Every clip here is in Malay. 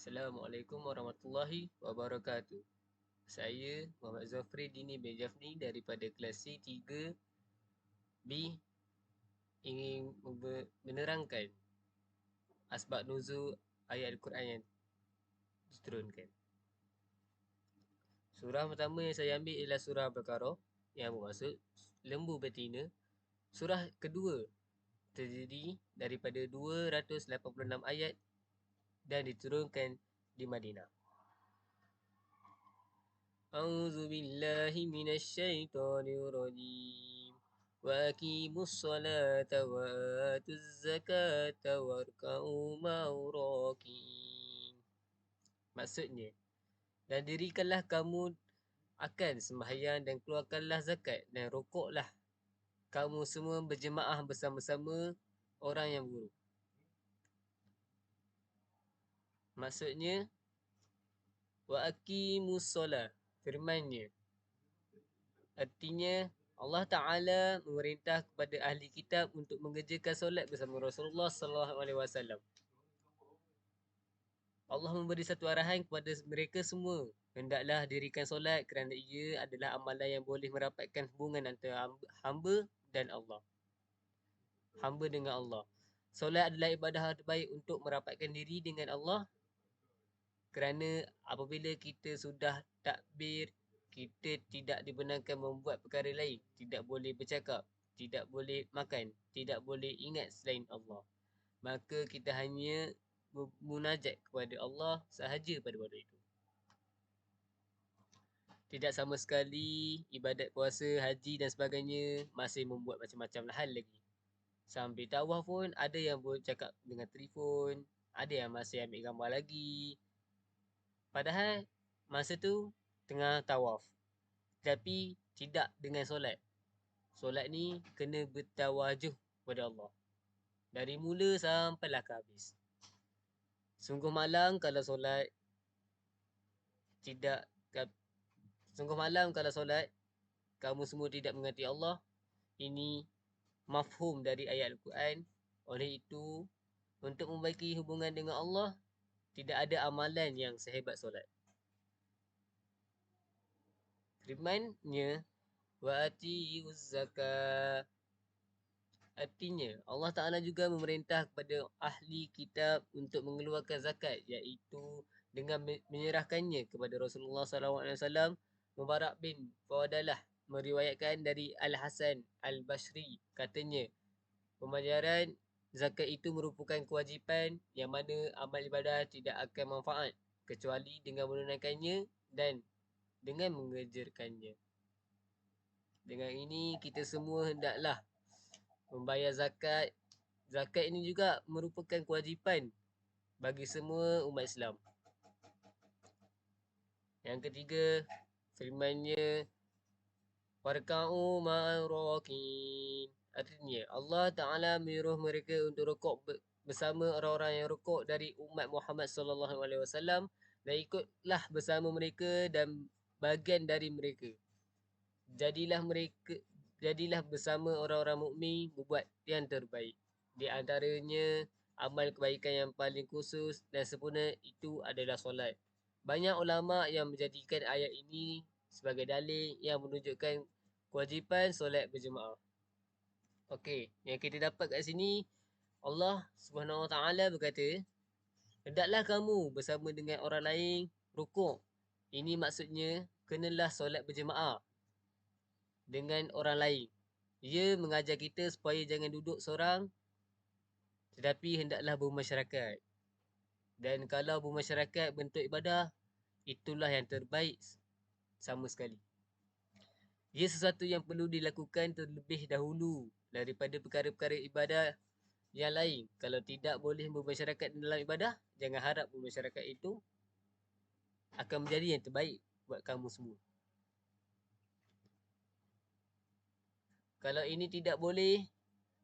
Assalamualaikum warahmatullahi wabarakatuh. Saya Muhammad Zafri Dini bin Jafni daripada kelas C3B ingin menerangkan asbab nuzul ayat Al-Quran yang diturunkan. Surah pertama yang saya ambil ialah surah Al-Baqarah yang bermaksud lembu betina. Surah kedua terdiri daripada 286 ayat dan diturunkan di Madinah. أعوذ بالله من الشيطان الرجيم وأقيموا الصلاة وآتوا الزكاة واركعوا مع الراكعين. Maksudnya, dan dirikanlah kamu akan sembahyang dan keluarkanlah zakat dan rukuklah kamu semua berjemaah bersama-sama orang yang buruk. Maksudnya, wa aqimus solah, firmannya. Artinya, Allah Ta'ala memerintah kepada ahli kitab untuk mengerjakan solat bersama Rasulullah SAW. Allah memberi satu arahan kepada mereka semua. Hendaklah dirikan solat kerana ia adalah amalan yang boleh merapatkan hubungan antara hamba dan Allah. Hamba dengan Allah. Solat adalah ibadah terbaik untuk merapatkan diri dengan Allah. Kerana apabila kita sudah takbir, kita tidak dibenarkan membuat perkara lain. Tidak boleh bercakap, tidak boleh makan, tidak boleh ingat selain Allah. Maka kita hanya munajat kepada Allah sahaja pada waktu itu. Tidak sama sekali ibadat puasa, haji dan sebagainya masih membuat macam-macam hal lagi. Sambil tawaf pun ada yang bercakap dengan telefon, ada yang masih ambil gambar lagi. Padahal masa tu tengah tawaf. Tapi tidak dengan solat. Solat ni kena bertawajuh kepada Allah. Dari mula sampailah ke habis. Sungguh malang kalau solat tidak sungguh malang kalau solat kamu semua tidak mengerti Allah. Ini mafhum dari ayat Al-Quran. Oleh itu, untuk membaiki hubungan dengan Allah, tidak ada amalan yang sehebat solat. Firmannya, wa atiyuz zakah. Artinya, Allah Ta'ala juga memerintah kepada ahli kitab untuk mengeluarkan zakat, iaitu dengan menyerahkannya kepada Rasulullah SAW. Mubarak bin Fawadalah meriwayatkan dari Al-Hasan Al-Bashri, katanya, pembayaran zakat itu merupakan kewajipan yang mana amal ibadah tidak akan manfaat kecuali dengan menunaikannya dan dengan mengerjakannya. Dengan ini, kita semua hendaklah membayar zakat. Zakat ini juga merupakan kewajipan bagi semua umat Islam. Yang ketiga, firmannya, warka'u ma'al rakin. Artinya, Allah Ta'ala menyuruh mereka untuk rukuk bersama orang-orang yang rukuk dari umat Muhammad SAW dan ikutlah bersama mereka dan bagian dari mereka. Jadilah bersama orang-orang mukmin berbuat yang terbaik. Di antaranya amal kebaikan yang paling khusus dan sempurna itu adalah solat. Banyak ulama yang menjadikan ayat ini sebagai dalil yang menunjukkan kewajipan solat berjemaah. Okey, yang kita dapat kat sini, Allah Subhanahu Wa Taala berkata, hendaklah kamu bersama dengan orang lain rukuk. Ini maksudnya kenalah solat berjemaah dengan orang lain. Ia mengajar kita supaya jangan duduk seorang, tetapi hendaklah bermasyarakat. Dan kalau bermasyarakat bentuk ibadah, itulah yang terbaik sama sekali. Ia sesuatu yang perlu dilakukan terlebih dahulu daripada perkara-perkara ibadah yang lain. Kalau tidak boleh bermasyarakat dalam ibadah, jangan harap bermasyarakat itu akan menjadi yang terbaik buat kamu semua. Kalau ini tidak boleh,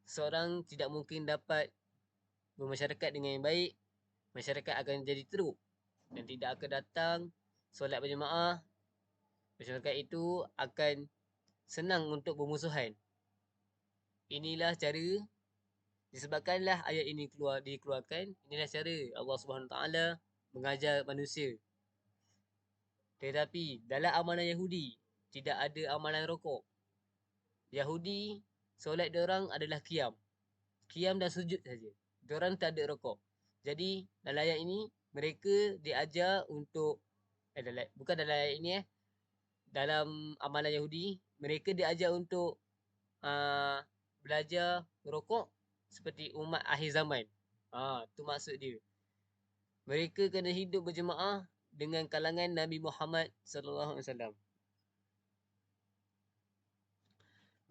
seorang tidak mungkin dapat bermasyarakat dengan yang baik. Masyarakat akan jadi teruk dan tidak akan datang solat berjemaah. Masyarakat itu akan senang untuk bermusuhan. Inilah cara, disebabkanlah ayat ini dikeluarkan. Inilah cara Allah Subhanahu Taala mengajar manusia. Tetapi dalam amalan Yahudi, tidak ada amalan rokok. Yahudi, solat diorang adalah qiyam. Qiyam dan sujud saja. Diorang tak ada rokok. Jadi, dalam ayat ini, mereka diajar untuk, bukan dalam ayat ini dalam amalan Yahudi, mereka diajar untuk belajar merokok seperti umat akhir zaman. Tu maksud dia. Mereka kena hidup berjemaah dengan kalangan Nabi Muhammad sallallahu alaihi wasallam.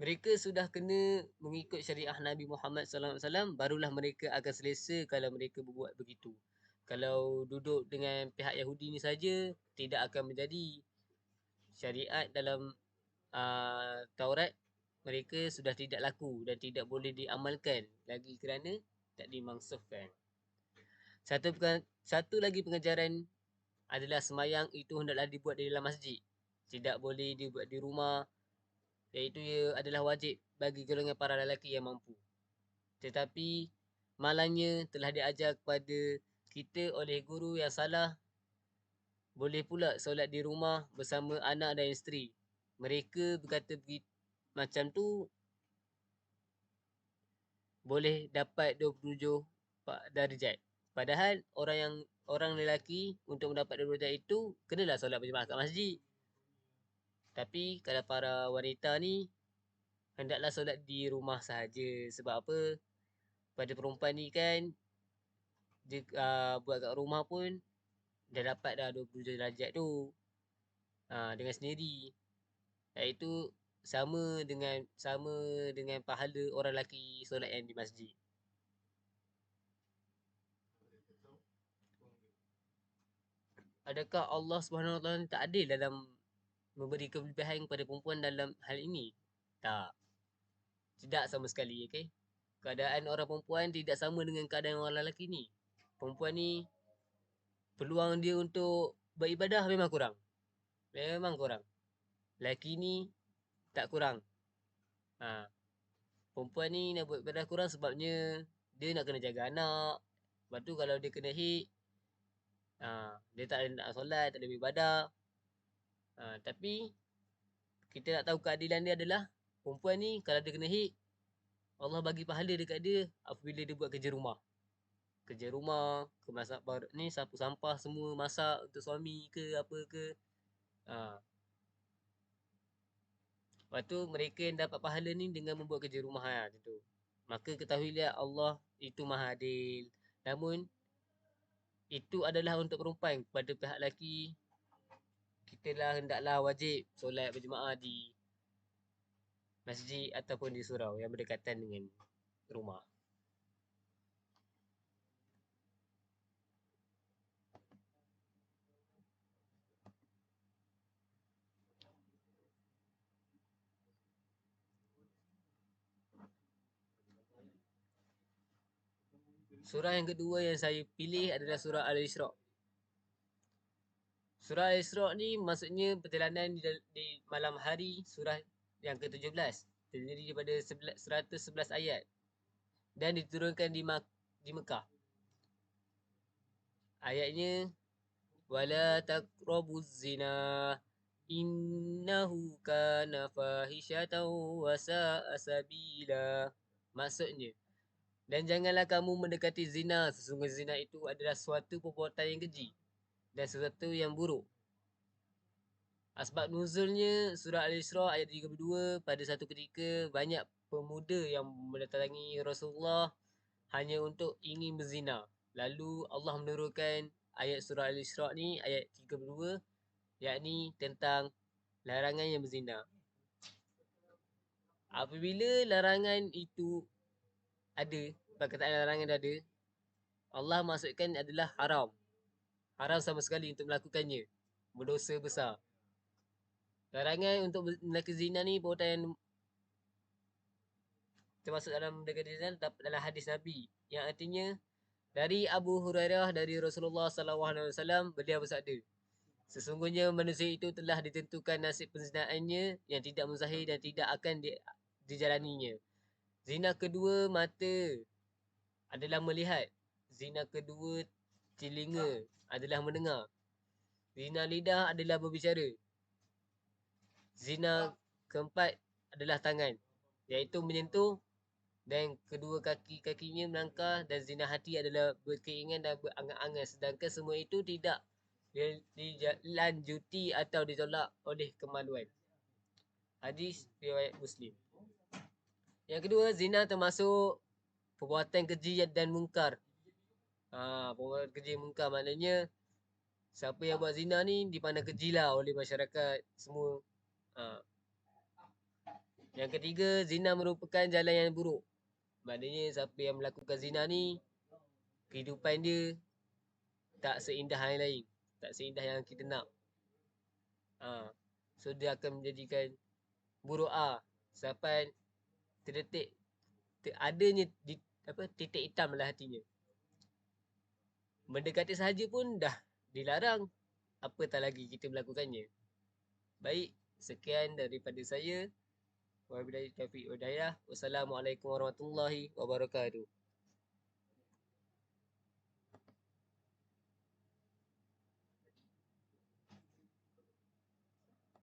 Mereka sudah kena mengikut syariah Nabi Muhammad sallallahu alaihi wasallam, barulah mereka akan selesa kalau mereka berbuat begitu. Kalau duduk dengan pihak Yahudi ni saja, tidak akan menjadi syariat dalam Taurat. Mereka sudah tidak laku dan tidak boleh diamalkan lagi kerana tak dimansuhkan. Satu lagi pengajaran adalah semayang itu hendaklah dibuat di dalam masjid. Tidak boleh dibuat di rumah, iaitu ia adalah wajib bagi golongan para lelaki yang mampu. Tetapi malangnya telah diajar kepada kita oleh guru yang salah, boleh pula solat di rumah bersama anak dan isteri. Mereka berkata macam tu boleh dapat 27 darjat. Padahal orang lelaki untuk mendapat 20 darjat itu kenalah solat berjemaah kat masjid. Tapi kalau para wanita ni hendaklah solat di rumah sahaja. Sebab apa? Pada perempuan ni kan dia buat kat rumah pun dah dapat dah 27 darjat tu. Dengan sendiri. Iaitu sama dengan pahala orang lelaki solat yang di masjid. Adakah Allah SWT tak adil dalam memberi kelebihan kepada perempuan dalam hal ini? Tak. Tidak sama sekali, okey. Keadaan orang perempuan tidak sama dengan keadaan orang lelaki ni. Perempuan ni peluang dia untuk beribadah memang kurang. Memang kurang. Lelaki ni tak kurang. Perempuan ni nak buat ibadah kurang sebabnya dia nak kena jaga anak. Lepas tu kalau dia kena haid, dia tak ada nak solat, tak ada beribadah. Tapi kita nak tahu keadilan dia adalah perempuan ni kalau dia kena haid, Allah bagi pahala dekat dia apabila dia buat kerja rumah. Kerja rumah, kemasak ni sapu sampah semua, masak untuk suami ke apa ke. Lepas tu mereka yang dapat pahala ni dengan membuat kerja rumah macam tu. Maka ketahuilah Allah itu Maha Adil. Namun itu adalah untuk perempuan. Kepada pihak lelaki, kita lah hendaklah wajib solat berjemaah di masjid ataupun di surau yang berdekatan dengan rumah. Surah yang kedua yang saya pilih adalah surah Al-Isra'. Surah Al-Isra' ni maksudnya perjalanan di malam hari, surah yang ke-17. Terdiri daripada 111 ayat dan diturunkan di Mekah. Ayatnya wala taqrabuz zina innahu kana fahishatan wa sa'a sabila. Maksudnya, dan janganlah kamu mendekati zina, sesungguhnya zina itu adalah suatu perbuatan yang keji dan sesuatu yang buruk. Asbab nuzulnya surah Al-Isra' ayat 32, pada satu ketika banyak pemuda yang mendatangi Rasulullah hanya untuk ingin berzina. Lalu Allah menurunkan ayat surah Al-Isra' ni ayat 32, yakni tentang larangan yang berzina. Apabila larangan itu ada, perkataan larangan ada, Allah maksudkan adalah haram. Haram sama sekali untuk melakukannya. Berdosa besar. Larangan untuk melakukan zina ni perbuatan yang termasuk dalam zina dalam hadis Nabi, yang artinya dari Abu Hurairah dari Rasulullah SAW, beliau bersabda, sesungguhnya manusia itu telah ditentukan nasib perzinaannya yang tidak mustahil dan tidak akan dijalaninya. Zina kedua mata adalah melihat. Zina kedua telinga adalah mendengar. Zina lidah adalah berbicara. Zina keempat adalah tangan, iaitu menyentuh, dan kedua kaki-kakinya melangkah, dan zina hati adalah berkeinginan dan berangan-angan, sedangkan semua itu tidak dilanjuti atau ditolak oleh kemaluan. Hadis riwayat Muslim. Yang kedua, zina termasuk perbuatan keji dan mungkar. Perbuatan keji mungkar maknanya siapa yang buat zina ni dipandang keji lah oleh masyarakat semua. Yang ketiga, zina merupakan jalan yang buruk. Maknanya siapa yang melakukan zina ni, kehidupan dia tak seindah yang lain, tak seindah yang kita nak. So dia akan menjadikan buruk sampai terdetik adanya titik hitam dalam hatinya. Mendekati sahaja pun dah dilarang, apatah lagi kita melakukannya. Baik, sekian daripada saya. Wabillahi taufiq wal hidayah. Wassalamualaikum warahmatullahi wabarakatuh.